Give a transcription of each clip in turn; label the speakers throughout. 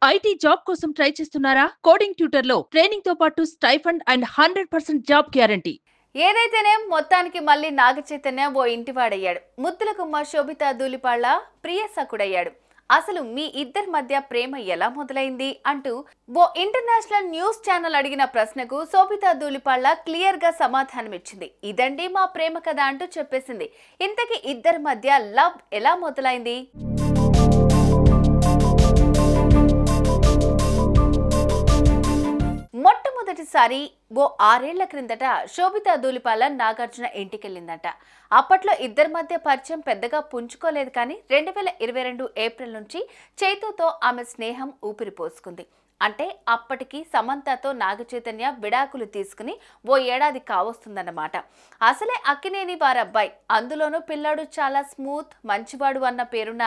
Speaker 1: IT job కోసం try చేస్తున్నారా? Coding ట్యూటర్‌లో ట్రైనింగ్‌తో పాటు స్టైఫండ్ అండ్ 100% జాబ్ గ్యారంటీ.
Speaker 2: ఏదైతేనే మొత్తానికి మళ్ళీ నాగచైతన్య ఓ ఇంటివాడయ్యాడు. ముద్దుల గుమ్మ శోభితా ధూళిపాళ్ల ప్రియ సకుడయ్యాడు. అసలు మీ ఇద్దరి మధ్య ప్రేమ ఎలా మొదలైంది అంటూ ఓ ఇంటర్నేషనల్ న్యూస్ ఛానల్ అడిగిన ప్రశ్నకు శోభితా ధూళిపాళ్ల క్లియర్ గా సమాధానమిచ్చింది. ఇదండి మా ప్రేమ కథ అంటూ చెప్పేసింది. ఇంతకీ ఇద్దరి మధ్య లవ్ ఎలా మొదలైంది? మొట్టమొదటిసారి ఓ 6 ఏళ్ల క్రిందట శోభితా ధూళిపాల నాగార్జున ఇంటికెళ్ళిందట. అప్పట్లో ఇద్దరి మధ్య పరిచయం పెద్దగా పుంజుకోలేదు. కానీ 2022 ఏప్రిల్ నుంచి చైతూతో ఆమె స్నేహం ఊపిరి పోసుకుంది. అంటే అప్పటికి సమంతతో నాగచైతన్య విడాకులు తీసుకుని ఓ ఏడాది కావస్తుందన్నమాట. అసలే అక్కినేని వారబ్బాయి, అందులోనూ పిల్లాడు చాలా స్మూత్ మంచివాడు అన్న పేరున్న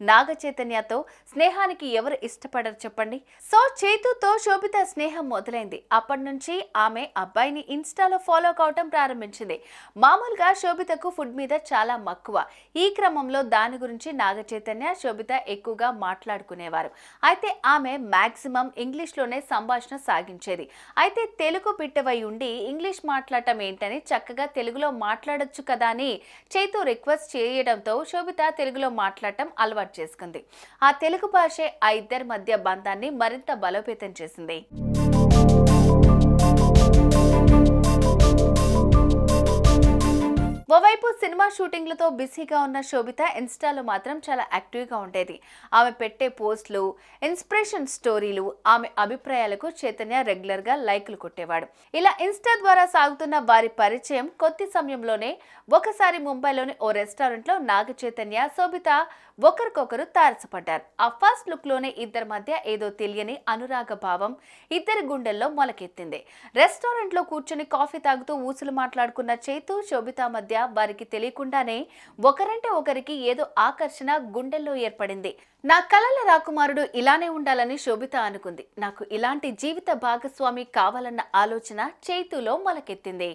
Speaker 2: నాగచైతన్యతో స్నేహానికి ఎవరు ఇష్టపడరు చెప్పండి. సో చైతూతో శోభిత స్నేహం మొదలైంది. అప్పటి నుంచి ఆమె అబ్బాయిని ఇన్స్టాలో ఫాలో కావటం ప్రారంభించింది. మామూలుగా శోభితకు ఫుడ్ మీద చాలా మక్కువ. ఈ క్రమంలో దాని గురించి నాగచైతన్య శోభిత ఎక్కువగా మాట్లాడుకునేవారు. అయితే ఆమె మాక్సిమం ఇంగ్లీష్లోనే సంభాషణ సాగించేది. అయితే తెలుగు బిడ్డవై ఉండి ఇంగ్లీష్ మాట్లాడటం ఏంటని చక్కగా తెలుగులో మాట్లాడొచ్చు కదా అని చైతూ రిక్వెస్ట్ చేయడంతో శోభిత తెలుగులో మాట్లాడటం అలవాటు చేసుకుంది. ఆ తెలుగు భాషే ఆ ఇద్దరి మధ్య బంధాన్ని మరింత బలోపేతం చేసింది. ఓవైపు సినిమా షూటింగ్లతో బిజీగా ఉన్న శోభిత ఇన్స్టాలో మాత్రం చాలా యాక్టివ్గా ఉండేది. ఆమె పెట్టే పోస్టులు, ఇన్స్పిరేషన్ స్టోరీలు, ఆమె అభిప్రాయాలకు చైతన్య రెగ్యులర్గా లైకులు కొట్టేవాడు. ఇలా ఇన్స్టా ద్వారా సాగుతున్న వారి పరిచయం కొద్ది సమయంలోనే ఒకసారి ముంబైలోని ఓ రెస్టారెంట్లో నాగ చైతన్య, శోభిత ఒకరికొకరు తారసపడ్డారు. ఆ ఫస్ట్ లుక్ లోనే ఇద్దరి మధ్య ఏదో తెలియని అనురాగ భావం ఇద్దరి గుండెల్లో మొలకెత్తింది. రెస్టారెంట్ లో కూర్చుని కాఫీ తాగుతూ ఊసులు మాట్లాడుకున్న చైతూ, శోభిత మధ్య వారికి తెలియకుండానే ఒకరంటే ఒకరికి ఏదో ఆకర్షణ గుండెల్లో ఏర్పడింది. నా కలల రాకుమారుడు ఇలానే ఉండాలని శోభిత అనుకుంది. నాకు ఇలాంటి జీవిత భాగస్వామి కావాలన్న ఆలోచన చైతూలో మొలకెత్తింది.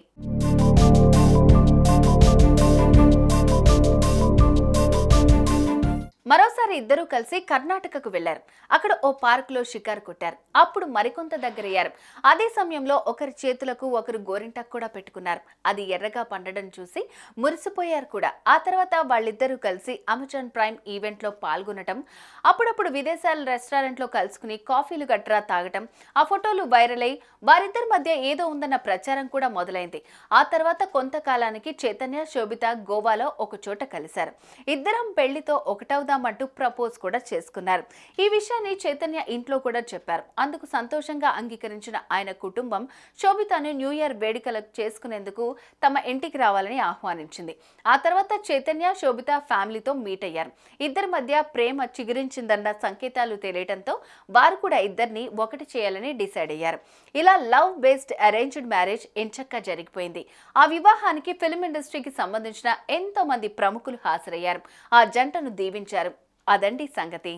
Speaker 2: మరోసారి ఇద్దరూ కలిసి కర్ణాటకకు వెళ్లారు. అక్కడ ఓ పార్కులో షికారు కొట్టారు. అప్పుడు మరికొంత దగ్గరయ్యారు. అదే సమయంలో ఒకరి చేతులకు ఒకరు గోరింటాకు కూడా పెట్టుకున్నారు. అది ఎర్రగా పండడం చూసి మురిసిపోయారు కూడా. ఆ తర్వాత వాళ్ళిద్దరూ కలిసి అమెజాన్ ప్రైమ్ ఈవెంట్ లో పాల్గొనటం, అప్పుడప్పుడు విదేశాల రెస్టారెంట్ లో కలుసుకుని కాఫీలు గట్రా తాగటం, ఆ ఫోటోలు వైరల్ అయి వారిద్దరి మధ్య ఏదో ఉందన్న ప్రచారం కూడా మొదలైంది. ఆ తర్వాత కొంతకాలానికి చైతన్య, శోభిత గోవాలో ఒక చోట కలిశారు. ఇద్దరం పెళ్లితో ఒకటవుదాం అంటూ ప్రపోజ్ కూడా చేసుకున్నారు. ఈ విషయాన్ని చైతన్య ఇంట్లో కూడా చెప్పారు. అందుకు సంతోషంగా అంగీకరించిన ఆయన కుటుంబం శోభితను న్యూ ఇయర్ వేడుకలకు చేసుకునేందుకు తమ ఇంటికి రావాలని ఆహ్వానించింది. ఆ తర్వాత చైతన్య, శోభిత ఫ్యామిలీతో మీట్ అయ్యారు. ఇద్దరి మధ్య ప్రేమ చిగురించిందన్న సంకేతాలు తెలియడంతో వారు కూడా ఇద్దరిని ఒకటి చేయాలని డిసైడ్ అయ్యారు. ఇలా లవ్ బేస్డ్ అరేంజ్డ్ మ్యారేజ్ ఎంచక్కా జరిగిపోయింది. ఆ వివాహానికి ఫిల్మ్ ఇండస్ట్రీకి సంబంధించిన ఎంతో మంది ప్రముఖులు హాజరయ్యారు. ఆ జంటను దీవించారు. అదండి సంగతి.